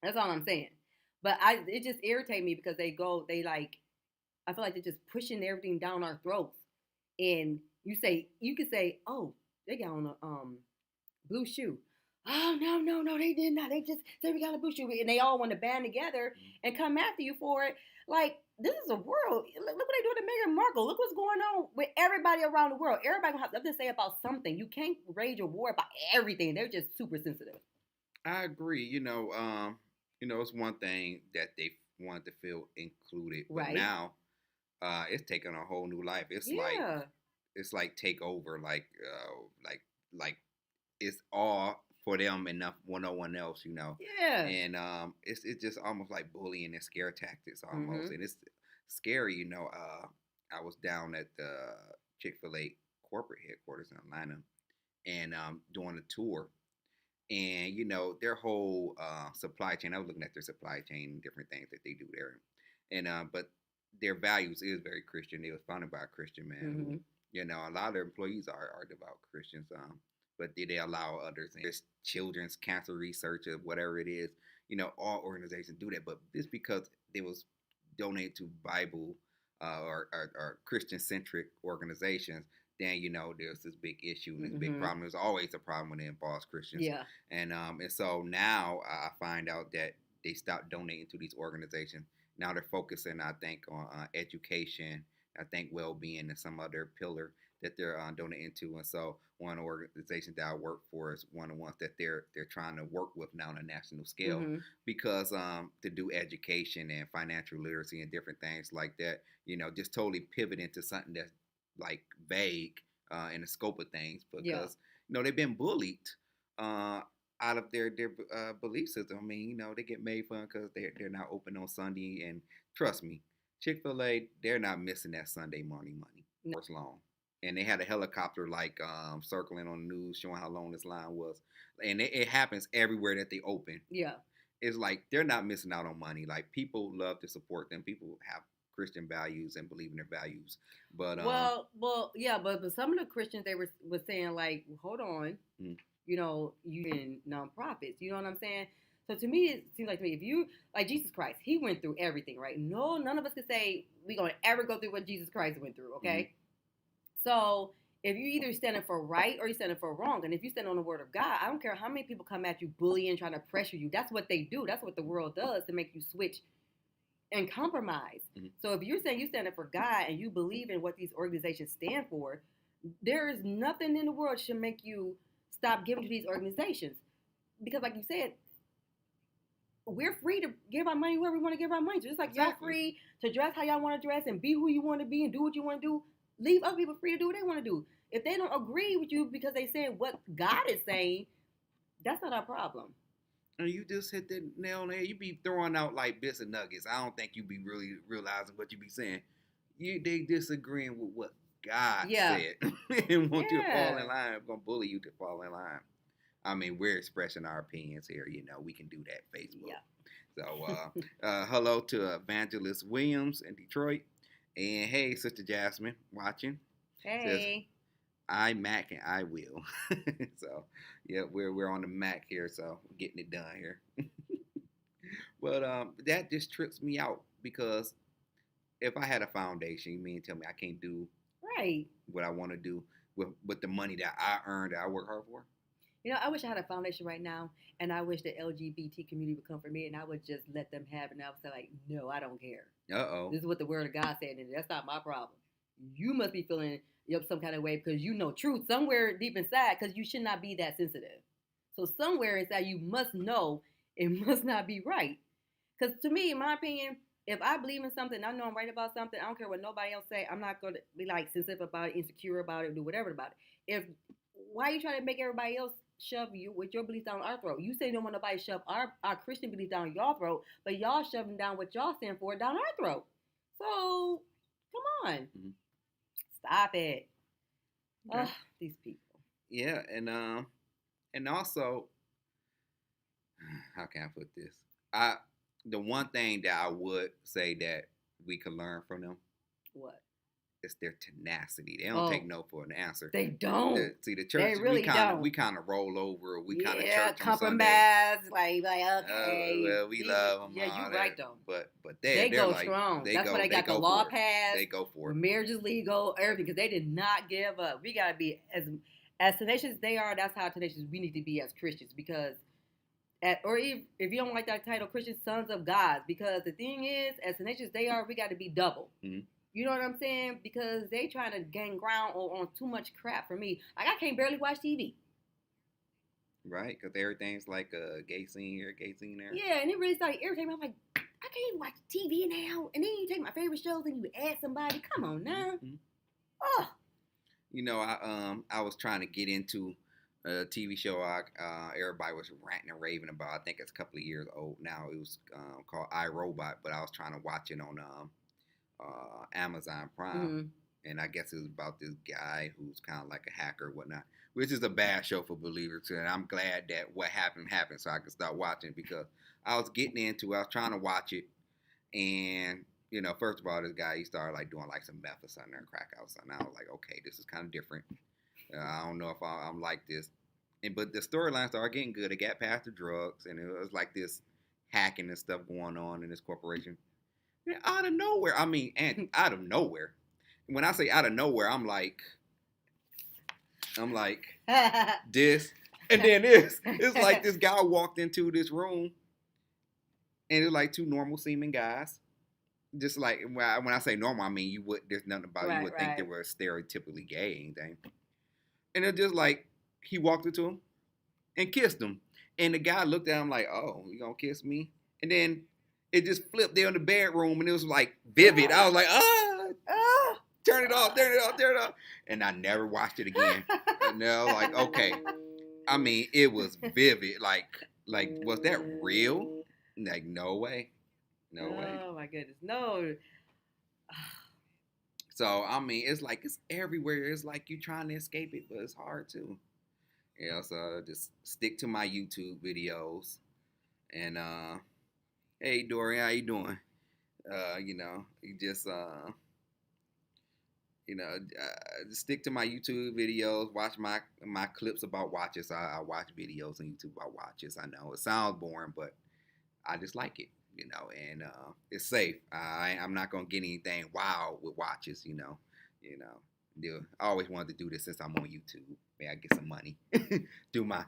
That's all I'm saying. But it just irritates me because I feel like they're just pushing everything down our throats. And you could say, oh, they got on a blue shoe. Oh, no, they did not. They just said we got a blue shoe. And they all want to band together and come after you for it. Like, this is a world. Look what they do to Meghan Markle. Look what's going on with everybody around the world. Everybody gonna have something to say about something. You can't rage a war about everything. They're just super sensitive. I agree. It's one thing that they wanted to feel included, but now it's taking a whole new life. It's like take over, like it's all for them and no one else, Yeah. And it's just almost like bullying and scare tactics almost, Mhm. and it's scary. I was down at the Chick-fil-A corporate headquarters in Atlanta, and doing a tour, and their whole supply chain. I was looking at their supply chain and different things that they do there, and but their values is very Christian. It was founded by a Christian man who, Mhm. a lot of their employees are devout Christians. But did they allow others? And there's children's cancer research or whatever it is. All organizations do that, but this because they was donated to Bible or Christian centric organizations, then there's this big issue and this big Mhm. problem. There's always a problem when it involves Christians, Yeah. and so now I find out that they stopped donating to these organizations. Now they're focusing, I think, on education, I think well-being, and some other pillar that they're donating to. And so one of the organizations that I work for is one of the ones that they're trying to work with now on a national scale, Mhm. because to do education and financial literacy and different things like that, just totally pivot into something that's like vague in the scope of things, Yeah. because they've been bullied uh, out of their belief system. I mean, they get made fun because they're not open on Sunday, and trust me, Chick-fil-A, they're not missing that Sunday morning money. No. Hours long, and they had a helicopter like circling on the news showing how long this line was, and it happens everywhere that they open. Yeah. It's like they're not missing out on money. Like, people love to support them. People have Christian values and believe in their values, but Well, yeah, but some of the Christians they was saying like, hold on, mm, you in nonprofits, you know what I'm saying? So to me, it seems like to me, if you like Jesus Christ, he went through everything, right? No, none of us could say we gonna ever go through what Jesus Christ went through, okay? So if you're either standing for right or you're standing for wrong, and if you stand on the word of God, I don't care how many people come at you bullying, trying to pressure you. That's what they do. That's what the world does to make you switch and compromise. Mhm. So if you're saying you stand up for God and you believe in what these organizations stand for, there is nothing in the world should make you stop giving to these organizations. Because like you said, we're free to give our money where we want to give our money. Just like y'all Exactly. free to dress how y'all want to dress and be who you want to be and do what you want to do. Leave other people free to do what they want to do. If they don't agree with you because they saying what God is saying, that's not our problem. And you just hit the nail on the head. You be throwing out like bits and nuggets. I don't think you be really realizing what you be saying. They disagreeing with what God said and want you to fall in line. I'm gonna bully you to fall in line. I mean, we're expressing our opinions here. We can do that. Facebook. Yeah. So, hello to Evangelist Williams in Detroit, and hey, Sister Jasmine, watching. Says, Hey. I Mac and I will. So yeah, we're on the Mac here, so we're getting it done here. But that just trips me out, because if I had a foundation, you mean tell me I can't do Right. what I want to do with the money that I earned, that I work hard for? I wish I had a foundation right now, and I wish the LGBT community would come for me, and I would just let them have it. And I would say, like, no, I don't care. Uh-oh. This is what the Word of God said, and that's not my problem. You must be feeling some kind of way because you know truth somewhere deep inside, because you should not be that sensitive. So somewhere inside, you must know it must not be right. Because to me, in my opinion, if I believe in something, I know I'm right about something, I don't care what nobody else say, I'm not going to be like sensitive about it, insecure about it, do whatever about it. Why are you trying to make everybody else shove you with your beliefs down our throat? You say you don't want nobody to shove our Christian beliefs down your throat, but y'all shoving down what y'all stand for down our throat. So, come on. Mm-hmm. Stop it. Okay. Ugh, these people. Yeah, and also, how can I put this? The one thing that I would say that we could learn from them, What? It's their tenacity. They don't take no for an answer. They don't. See, the church, they really we kind of roll over. We kind of yeah, church on compromise. Sunday. Like okay. Well, we love them. Yeah, you're right though. But they go like, strong. That's why they got the law passed. They go for it. Marriage is legal. Everything, because they did not give up. We gotta be as tenacious as they are. That's how tenacious we need to be as Christians. Because or if you don't like that title, Christian sons of God. Because the thing is, as tenacious as they are, we got to be double. Mm-hmm. You know what I'm saying? Because they trying to gain ground on too much crap for me. Like, I can't barely watch TV. Right, because everything's like a gay scene here, gay scene there. Yeah, and it really started irritating me. I'm like, I can't even watch TV now. And then you take my favorite shows and you add somebody. Come on now. Mm-hmm. Oh. I was trying to get into TV show everybody was ranting and raving about. I think it's a couple of years old now. It was called iRobot, but I was trying to watch it on Amazon Prime. And I guess it was about this guy who's kind of like a hacker or whatnot, which is a bad show for believers. And I'm glad that what happened so I could start watching because I was getting into it. I was trying to watch it. And, first of all, this guy, he started like doing like some meth or something or crack out or something. I was like, okay, this is kind of different. I don't know if I'm like this. But the storyline started getting good. It got past the drugs. And it was like this hacking and stuff going on in this corporation. And out of nowhere. Out of nowhere. When I say out of nowhere, I'm like this, and then this. It's like this guy walked into this room, and it's like two normal seeming guys. Just like when I say normal, I mean there's nothing about you would think they were stereotypically gay, anything. And it's just like he walked into him and kissed him, and the guy looked at him like, "Oh, you gonna kiss me?" And then it just flipped there in the bedroom, and it was like vivid. I was like, turn it off. And I never watched it again. Like, okay. It was vivid. Like, was that real? Like, no way. Oh, my goodness. No. So, it's like, it's everywhere. It's like you trying to escape it, but it's hard to. So just stick to my YouTube videos. And, hey, Dorian, how you doing? You just, stick to my YouTube videos, watch my clips about watches. I watch videos on YouTube about watches. I know it sounds boring, but I just like it, and it's safe. I'm not going to get anything wild with watches, I always wanted to do this since I'm on YouTube. May I get some money, do my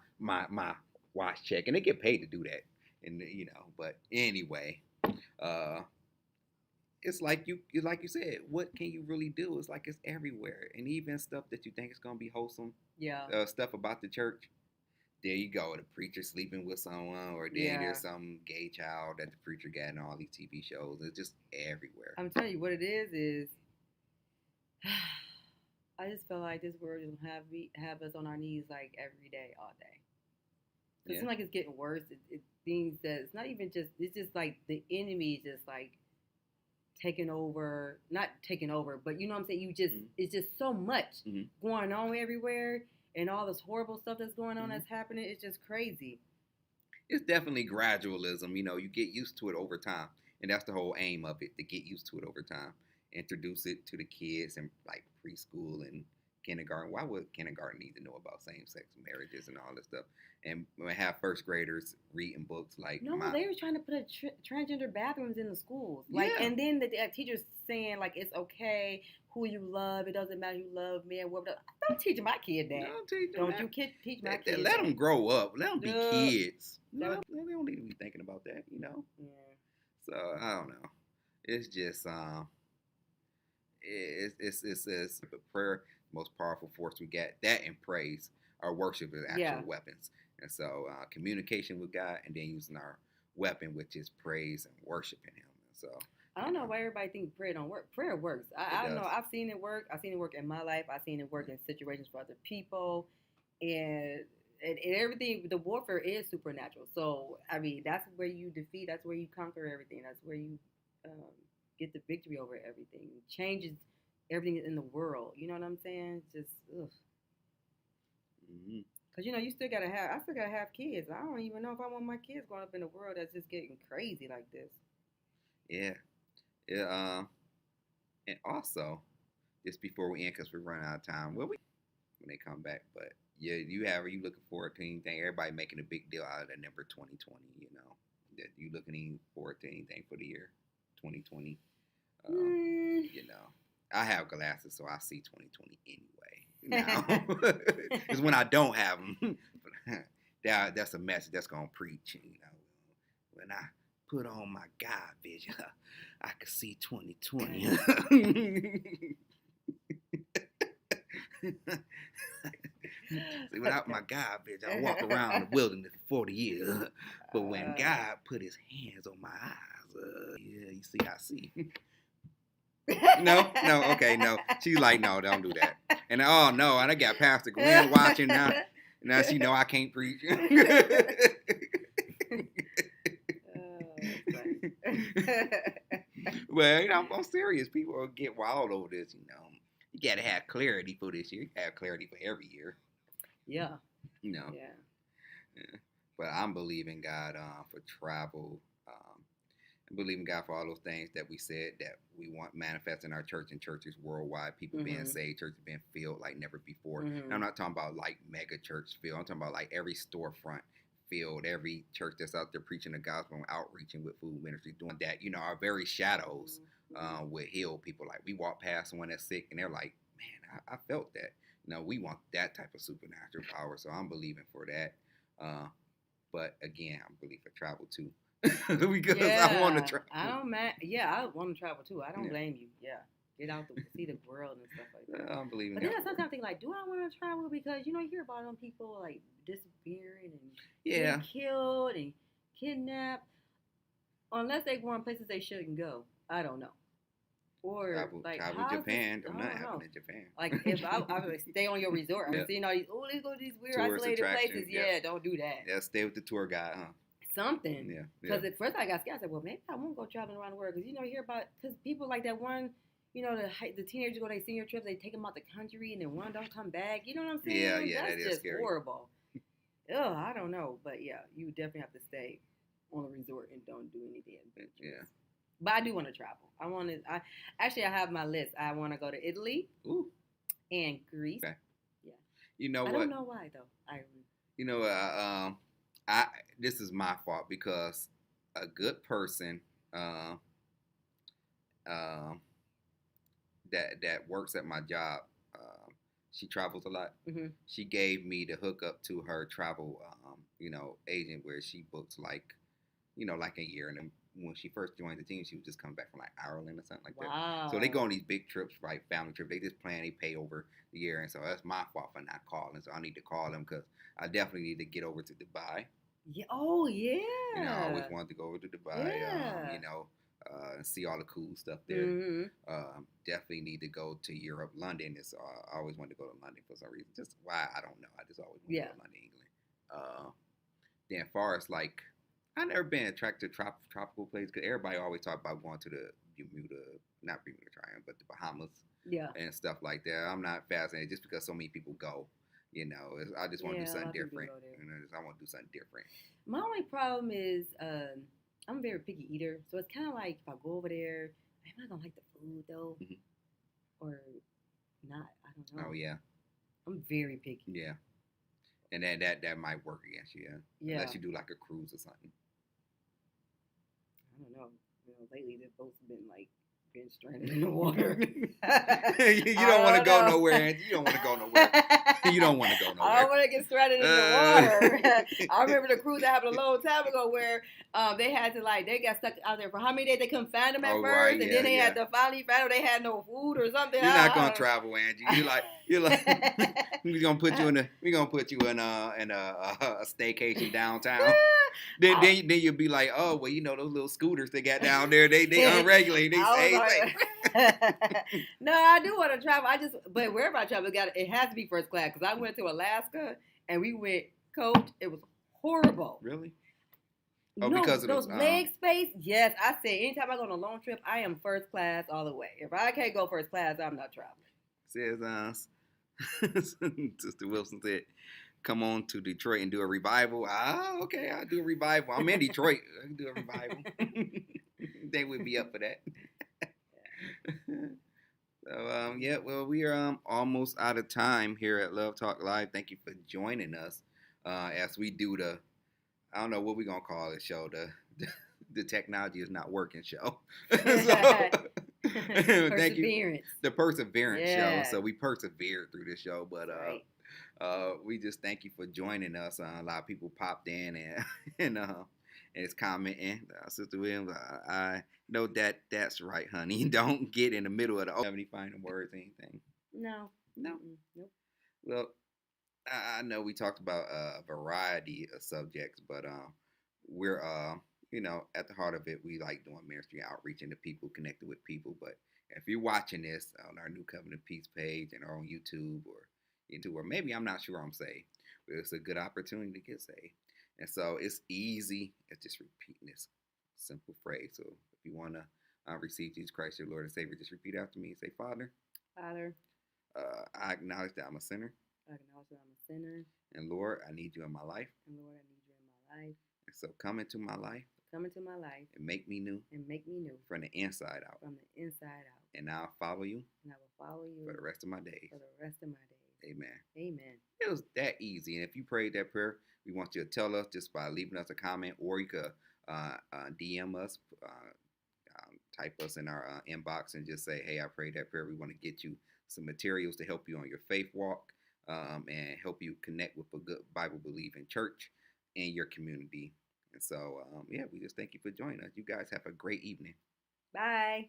watch check, and they get paid to do that. And, but anyway, it's like you said, what can you really do? It's like it's everywhere. And even stuff that you think is going to be wholesome. Yeah. Stuff about the church. There you go. The preacher sleeping with someone. Or then there's some gay child that the preacher got in all these TV shows. It's just everywhere. I'm telling you what it is I just feel like this world is going to have us on our knees like every day, all day. It seems like it's getting worse. It things that it's not even just, it's just like the enemy is just like, not taking over, but you know what I'm saying? It's just so much going on everywhere and all this horrible stuff that's going on that's happening. It's just crazy. It's definitely gradualism. You get used to it over time. And that's the whole aim of it, to get used to it over time. Introduce it to the kids in like preschool and kindergarten. Why would kindergarten need to know about same-sex marriages and all this stuff? And have first graders reading books like... No, they were trying to put transgender bathrooms in the schools. And then the teachers saying, like, it's okay who you love. It doesn't matter who you love, man, whatever. Don't teach my kid that. Don't you teach my kid Let that. them grow up. Let them be kids. They don't need to be thinking about that, Yeah. So, I don't know. It's just... It's prayer, most powerful force we got. That and praise. Our worship is actual weapons. And so communication with God and then using our weapon, which is praise and worshiping Him. And so I don't know why everybody thinks prayer don't work. Prayer works. I don't know. I've seen it work. I've seen it work in my life. I've seen it work in situations for other people. And everything, the warfare is supernatural. So, that's where you defeat. That's where you conquer everything. That's where you get the victory over everything. It changes everything in the world. You know what I'm saying? It's just, ugh. Because, you still got to have, I still got to have kids. I don't even know if I want my kids growing up in a world that's just getting crazy like this. Yeah. And also, just before we end, because we're running out of time, when they come back, but yeah, you looking forward to anything? Everybody making a big deal out of that number 2020, that you looking forward to anything for the year 2020? I have glasses, so I see 2020 anyway. It's when I don't have them. That's a message that's gonna preach. When I put on my God vision, I can see 2020. See, without my God vision, I walk around the wilderness for 40 years. But when God put His hands on my eyes, you see, I see. No, okay, no. She's like, no, don't do that. And oh no, and I got Pastor Glenn watching now. Now she know I can't preach. Well, I'm serious. People will get wild over this. You gotta have clarity for this year. You have clarity for every year. Yeah. Yeah. Yeah. But I'm believing God for travel. I believe in God for all those things that we said that we want manifest in our church and churches worldwide. People being saved, churches being filled like never before. And I'm not talking about like mega church filled. I'm talking about like every storefront filled, every church that's out there preaching the gospel and outreaching with food ministry, doing that. Our very shadows would heal people. Like we walk past someone that's sick and they're like, man, I felt that. We want that type of supernatural power. So I'm believing for that. But again, I believe for travel too. Because I want to travel. I want to travel too. I don't blame you. Yeah. Get out to see the world and stuff like that. I'm believing. But then I sometimes think like, do I want to travel? Because you hear about them people like disappearing and getting killed and kidnapped. Unless they go on places they shouldn't go. I don't know. Or travel Japan. Don't nothing happen in Japan. Like if I would stay on your resort, I'm seeing all these. Oh, let's go to these weird Tourist isolated places. Yeah, don't do that. Yeah, stay with the tour guide, huh? Something. Yeah. Because at first I got scared. I said, well, maybe I won't go traveling around the world. Because, you hear about, because people like that one, the teenagers go on their senior trips, they take them out the country and then one don't come back. You know what I'm saying? Yeah, That's that is just scary. Horrible. Ugh, I don't know. But yeah, you definitely have to stay on the resort and don't do anything adventurous. Yeah. But I do want to travel. I have my list. I want to go to Italy. Ooh. And Greece. Okay. Yeah. You know what? I don't know why though. This is my fault because a good person that works at my job, she travels a lot. Mm-hmm. She gave me the hookup to her travel, agent where she books like a year. And then when she first joined the team, she was just coming back from like Ireland or something like that. So they go on these big trips, like family trips. They just plan, they pay over the year. And so that's my fault for not calling. So I need to call them because I definitely need to get over to Dubai. Yeah. Oh, yeah. I always wanted to go over to Dubai, and see all the cool stuff there. Mm-hmm. Definitely need to go to Europe. London is, I always wanted to go to London for some reason. Just why, I don't know. I just always wanted to go to London, England. Then as far as like, I've never been attracted to tropical places because everybody always talk about going to the not Bermuda Triangle, but the Bahamas and stuff like that. I'm not fascinated just because so many people go. I just want to do something different. I want to do something different. My only problem is I'm a very picky eater, so it's kind of like if I go over there, am I gonna like the food though, or not? I don't know. Oh yeah, I'm very picky. Yeah, and then that might work against you. Yeah, unless you do like a cruise or something. I don't know. Lately they've both been like been stranded in the water. You don't want to go nowhere, Angie. You don't want to go nowhere. You don't want to go nowhere. I don't want to get stranded in the water. I remember the cruise that happened a long time ago where they had to they got stuck out there for how many days? They couldn't find them at first, right, and then they had to finally find them. They had no food or something. You're not gonna travel, Angie. You're like we're gonna put you in a staycation downtown. Then you'll be like, oh well, those little scooters they got down there, they unregulated. No, I do want to travel. But wherever I travel, it has to be first class because I went to Alaska and we went coach. It was horrible. Really? Oh, no, because of those leg space. Yes, I say anytime I go on a long trip, I am first class all the way. If I can't go first class, I'm not traveling. Says Sister Wilson said, "Come on to Detroit and do a revival." Okay, I'll do a revival. I'm in Detroit. I can do a revival. They would be up for that. So we are almost out of time here at Love Talk Live. Thank you for joining us as we do I don't know what we're gonna call this show. The technology is not working show. Thank you. The perseverance show. So we persevered through this show, but we just thank you for joining us. A lot of people popped in and it's commenting. Sister Williams, I know that's right, honey. Don't get in the middle of the. Have any final words, anything? No. Nope. Well, I know we talked about a variety of subjects, but we're at the heart of it, we like doing ministry outreach into people, connected with people. But if you're watching this on our New Covenant Peace page and or on YouTube or maybe I'm not sure I'm saved, but it's a good opportunity to get saved. And so it's easy. It's just repeating this simple phrase. So if you want to receive Jesus Christ, your Lord and Savior, just repeat after me. Say, Father, Father, I acknowledge that I'm a sinner. I acknowledge that I'm a sinner. And Lord, I need you in my life. And Lord, I need you in my life. And so come into my life. Come into my life. And make me new. And make me new. From the inside out. From the inside out. And I'll follow you. And I will follow you. For the rest of my days. For the rest of my days. Amen. Amen. It was that easy. And if you prayed that prayer, we want you to tell us just by leaving us a comment, or you could DM us, type us in our inbox and just say, hey, I prayed that prayer. We want to get you some materials to help you on your faith walk and help you connect with a good Bible-believing church in your community. And so, yeah, we just thank you for joining us. You guys have a great evening. Bye.